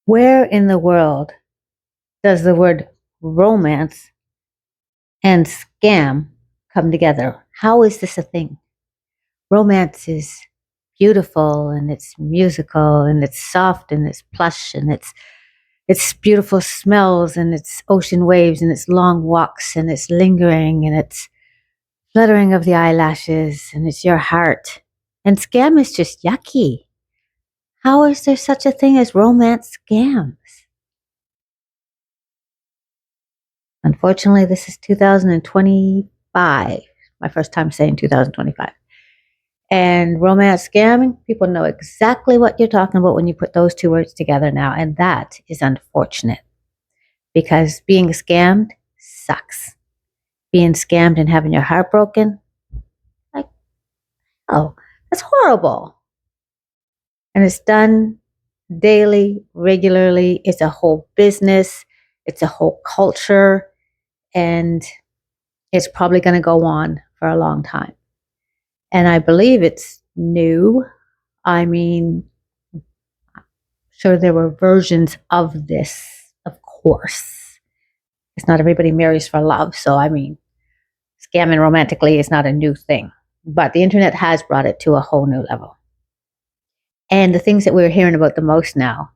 Where in the world does the word romance and scam come together? How is this a thing? Romance is beautiful and it's musical and it's soft and it's plush and it's beautiful smells and it's ocean waves and it's long walks and it's lingering and it's fluttering of the eyelashes and it's your heart. And scam is just yucky. How is there such a thing as romance scams? Unfortunately, this is 2025. My first time saying 2025. And romance scamming, people know exactly what you're talking about when you put those two words together now. And that is unfortunate because being scammed sucks. Being scammed and having your heart broken, like, oh, that's horrible. And it's done daily, regularly. It's a whole business, it's a whole culture, and it's probably going to go on for a long time. And I believe it's new. I mean, sure, there were versions of this, of course. It's not everybody marries for love. So, I mean, scamming romantically is not a new thing. But the internet has brought it to a whole new level. And the things that we're hearing about the most now,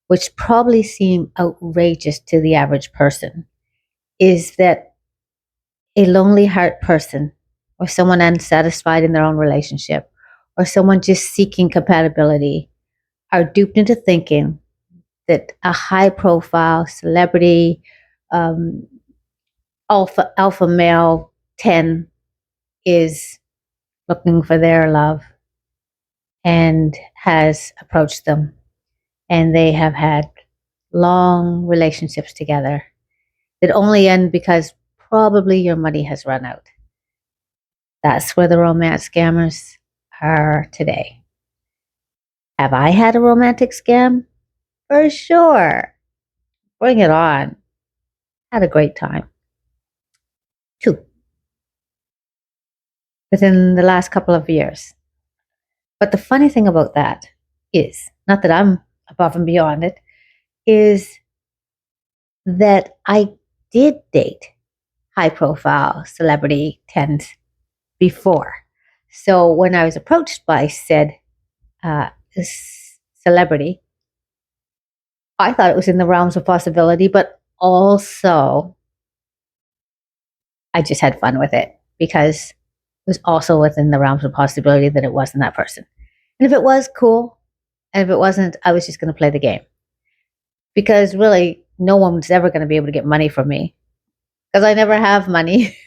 which probably seem outrageous to the average person, is that a lonely heart person or someone unsatisfied in their own relationship or someone just seeking compatibility are duped into thinking that a high profile celebrity, um, alpha male 10 is looking for their love and has approached them. And they have had long relationships together that only end because probably your money has run out. That's where the romance scammers are today. Have I had a romantic scam? For sure. Bring it on. Had a great time. Two. Within the last couple of years. But the funny thing about that is, not that I'm above and beyond it, is that I did date high profile celebrity tens before. So when I was approached by said uh, celebrity, I thought it was in the realms of possibility, but also I just had fun with it because it was also within the realms of possibility that it wasn't that person. And if it was, cool. And if it wasn't, I was just going to play the game. Because really, no one's ever going to be able to get money from me because I never have money.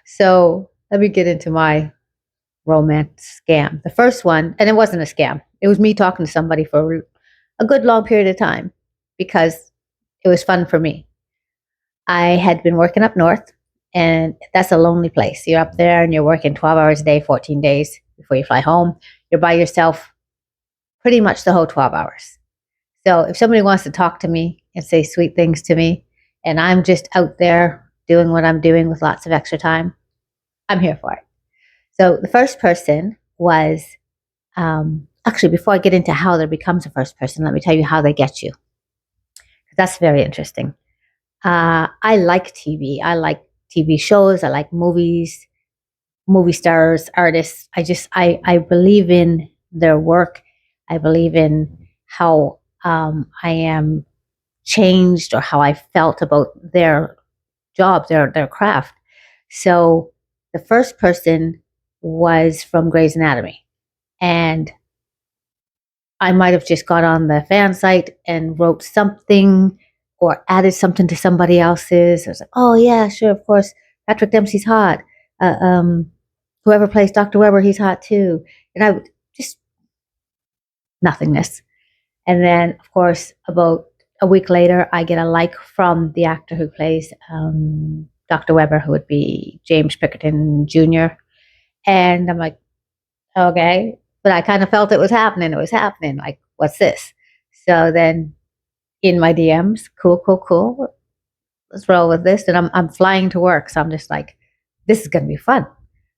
So let me get into my romance scam. The first one, and it wasn't a scam, it was me talking to somebody for a good long period of time because it was fun for me. I had been working up north, and that's a lonely place. You're up there and you're working 12 hours a day, 14 days before you fly home. You're by yourself pretty much the whole 12 hours. So if somebody wants to talk to me and say sweet things to me, and I'm just out there doing what I'm doing with lots of extra time, I'm here for it. So the first person was actually, before I get into how there becomes a first person, let me tell you how they get you. That's very interesting. I like TV. I like TV shows. I like movies, movie stars, artists. I believe in their work. I believe in how I am changed or how I felt about their job, their craft. So the first person was from Grey's Anatomy. And I might have just got on the fan site and wrote something or added something to somebody else's. I was like, oh, yeah, sure, of course. Patrick Dempsey's hot. Uh, um, Whoever plays Dr. Weber, he's hot too. And I would just nothingness. And then, of course, about a week later, I get a like from the actor who plays Dr. Weber, who would be James Pickerton Jr. And I'm like, okay. But I kind of felt it was happening. It was happening. Like, what's this? So then in my DMs, cool. Let's roll with this. And I'm flying to work. So I'm just like, this is going to be fun.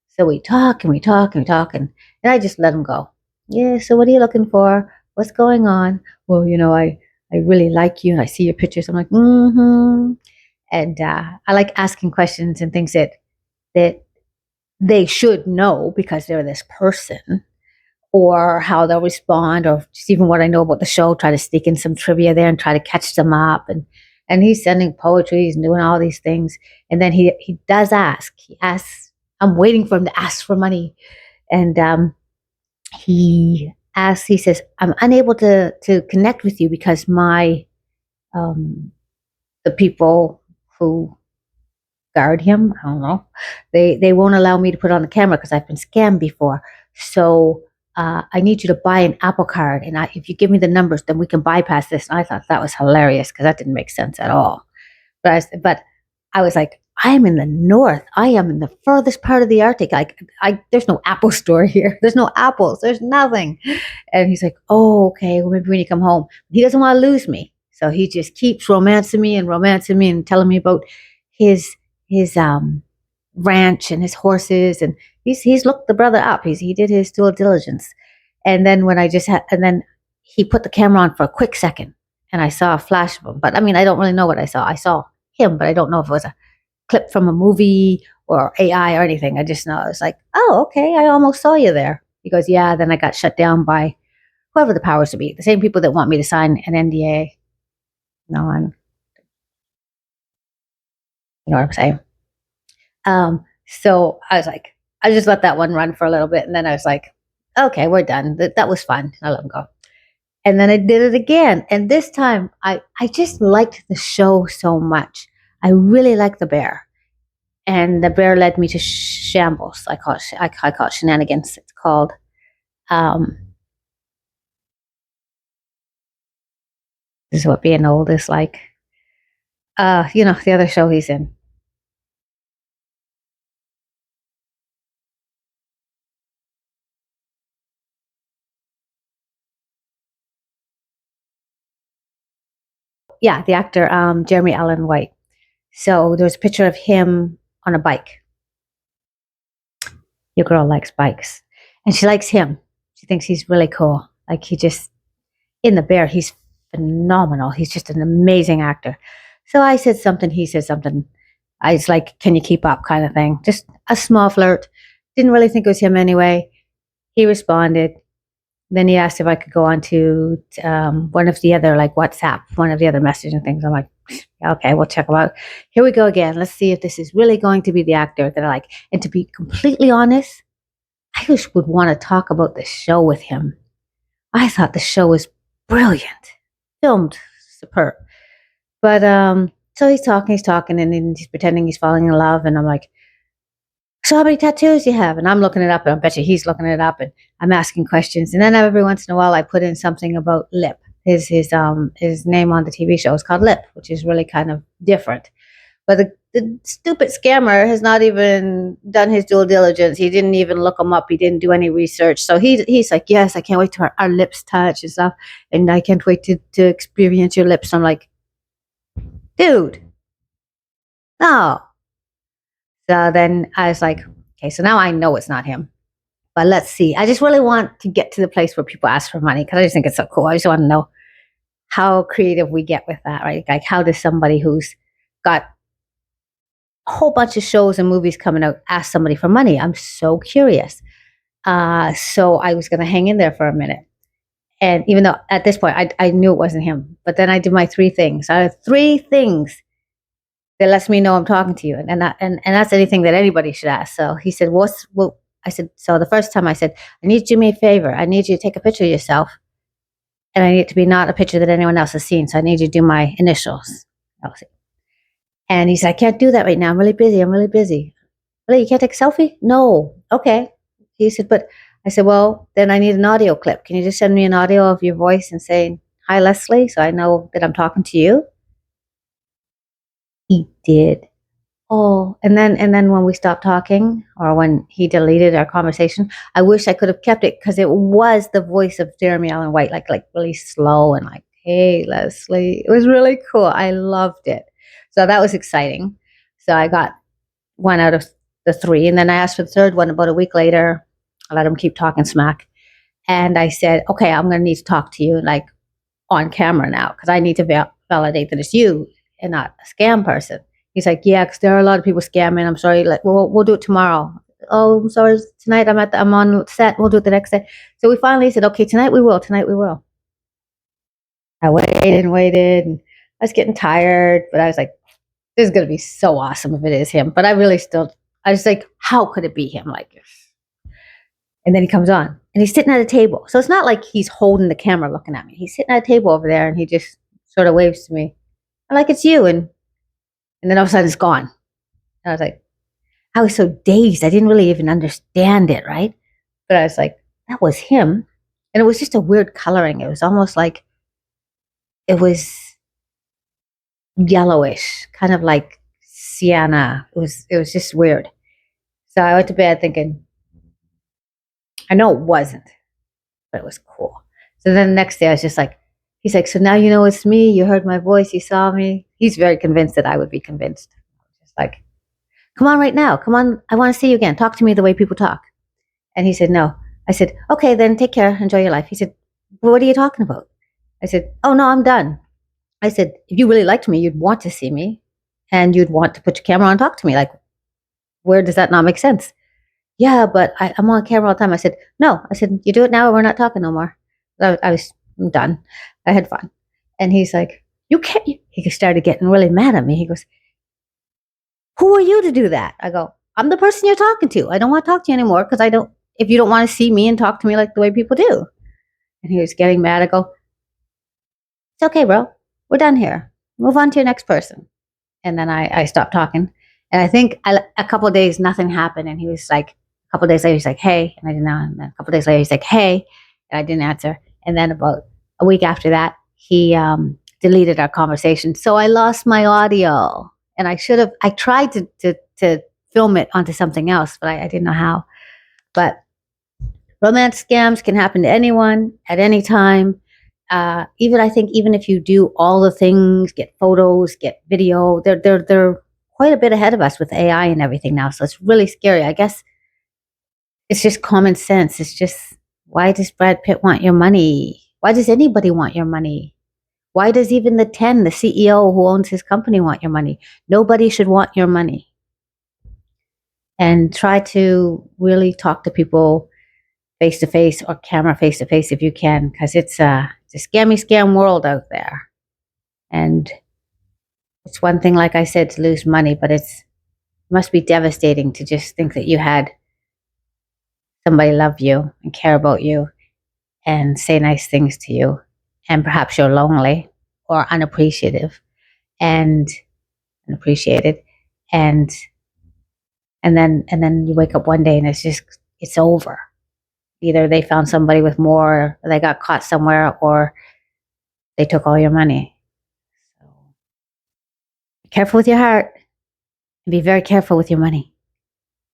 So we talk and I just let him go. Yeah. So what are you looking for? What's going on? Well, I really like you and I see your pictures. I'm like, mm-hmm. And I like asking questions and things that they should know because they're this person, or how they'll respond, or just even what I know about the show, try to sneak in some trivia there and try to catch them up. And he's sending poetry, he's doing all these things. And then he does ask. He asks, I'm waiting for him to ask for money. And he asks, he says, I'm unable to connect with you because my the people who guard him, I don't know, they won't allow me to put on the camera because I've been scammed before. So I need you to buy an Apple card, and if you give me the numbers, then we can bypass this. And I thought that was hilarious because that didn't make sense at all. But I was like, I am in the north. I am in the furthest part of the Arctic. There's no Apple store here. There's no apples. There's nothing. And he's like, oh, okay. Well, maybe when you come home, he doesn't want to lose me, so he just keeps romancing me and telling me about his ranch and his horses, and he's looked the brother up. He did his due diligence. And then and then he put the camera on for a quick second, and I saw a flash of him. But I mean, I don't really know what I saw. I saw him, but I don't know if it was a clip from a movie or AI or anything. I just know, it was like, oh, okay, I almost saw you there. He goes, yeah. Then I got shut down by whoever the powers to be, the same people that want me to sign an NDA. No, you know what I'm saying? So I was like, I just let that one run for a little bit. And then I was like, okay, we're done. That was fun. I let him go. And then I did it again. And this time I just liked the show so much. I really liked the bear. And the bear led me to shambles. I call it shenanigans. It's called. Um, this is what being old is like. The other show he's in. Yeah, the actor, Jeremy Allen White. So there was a picture of him on a bike. Your girl likes bikes, and she likes him. She thinks he's really cool. Like, he just, in the bear, he's phenomenal. He's just an amazing actor. So I said something, he said something. I was like, can you keep up, kind of thing. Just a small flirt. Didn't really think it was him anyway. He responded. Then he asked if I could go on to one of the other, like WhatsApp, one of the other messaging things. I'm like, okay, we'll check them out. Here we go again. Let's see if this is really going to be the actor that I like. And to be completely honest, I just would want to talk about the show with him. I thought the show was brilliant, filmed superb. But so he's talking, and then he's pretending he's falling in love, and I'm like, so how many tattoos you have? And I'm looking it up, and I bet you he's looking it up, and I'm asking questions. And then every once in a while, I put in something about Lip. His name on the TV show is called Lip, which is really kind of different. But the stupid scammer has not even done his due diligence. He didn't even look him up. He didn't do any research. So he's like, yes, I can't wait till our lips touch and stuff. And I can't wait to experience your lips. I'm like, dude, no. So then I was like, okay, so now I know it's not him. But let's see. I just really want to get to the place where people ask for money because I just think it's so cool. I just want to know how creative we get with that, right? Like, how does somebody who's got a whole bunch of shows and movies coming out ask somebody for money? I'm so curious. So I was going to hang in there for a minute. And even though at this point I knew it wasn't him, but then I did my three things. I have three things that lets me know I'm talking to you. And that's anything that anybody should ask. So he said, I said, so the first time I said, I need you to do me a favor. I need you to take a picture of yourself. And I need it to be not a picture that anyone else has seen. So I need you to do my initials. And he said, I can't do that right now. I'm really busy. Really, you can't take a selfie? No. Okay. He said, but I said, well, then I need an audio clip. Can you just send me an audio of your voice and say, hi, Leslie, so I know that I'm talking to you? He did. Oh, and then when we stopped talking, or when he deleted our conversation, I wish I could have kept it because it was the voice of Jeremy Allen White, like really slow and like, hey, Leslie. It was really cool. I loved it. So that was exciting. So I got one out of the three, and then I asked for the third one about a week later. I let him keep talking smack. And I said, okay, I'm going to need to talk to you like on camera now because I need to validate that it's you and not a scam person. He's like, yeah, because there are a lot of people scamming. I'm sorry. Like, we'll do it tomorrow. Oh, I'm sorry. Tonight I'm on set. We'll do it the next day. So we finally said, okay, tonight we will. Tonight we will. I waited and waited, and I was getting tired, but I was like, this is going to be so awesome if it is him. But I was like, how could it be him like this? And then he comes on and he's sitting at a table. So it's not like he's holding the camera looking at me. He's sitting at a table over there and he just sort of waves to me. I'm like, it's you. And then all of a sudden it's gone. And I was like, I was so dazed. I didn't really even understand it, right? But I was like, that was him. And it was just a weird coloring. It was almost like it was yellowish, kind of like sienna. It was just weird. So I went to bed thinking, I know it wasn't, but it was cool. So then the next day I was just like, he's like, so now you know it's me. You heard my voice. You saw me. He's very convinced that I would be convinced. Just like, come on right now. Come on. I want to see you again. Talk to me the way people talk. And he said, no. I said, okay, then take care. Enjoy your life. He said, well, what are you talking about? I said, oh, no, I'm done. I said, if you really liked me, you'd want to see me and you'd want to put your camera on and talk to me. Like, where does that not make sense? Yeah, but I'm on camera all the time. I said, no. I said, you do it now or we're not talking no more. I'm done. I had fun. And he's like, you can't. He started getting really mad at me. He goes, who are you to do that? I go, I'm the person you're talking to. I don't want to talk to you anymore because if you don't want to see me and talk to me like the way people do. And he was getting mad. I go, it's okay, bro. We're done here. Move on to your next person. And then I stopped talking. And I think a couple of days, nothing happened. And he was like, a couple of days later, he's like, hey. And I didn't know. And then a couple of days later, he's like, hey. And I didn't answer. And then about a week after that, he deleted our conversation. So I lost my audio. And I tried to film it onto something else, but I didn't know how. But romance scams can happen to anyone at any time. I think even if you do all the things, get photos, get video, they're quite a bit ahead of us with AI and everything now. So it's really scary. I guess it's just common sense. It's just, why does Brad Pitt want your money? Why does anybody want your money? Why does even the CEO who owns his company want your money? Nobody should want your money. And try to really talk to people face to face or camera face to face if you can, because it's a scam world out there. And it's one thing, like I said, to lose money, but it must be devastating to just think that you had somebody love you and care about you and say nice things to you, and perhaps you're lonely or unappreciative and unappreciated, and then you wake up one day and it's over. Either they found somebody with more, or they got caught somewhere, or they took all your money. So be careful with your heart and be very careful with your money.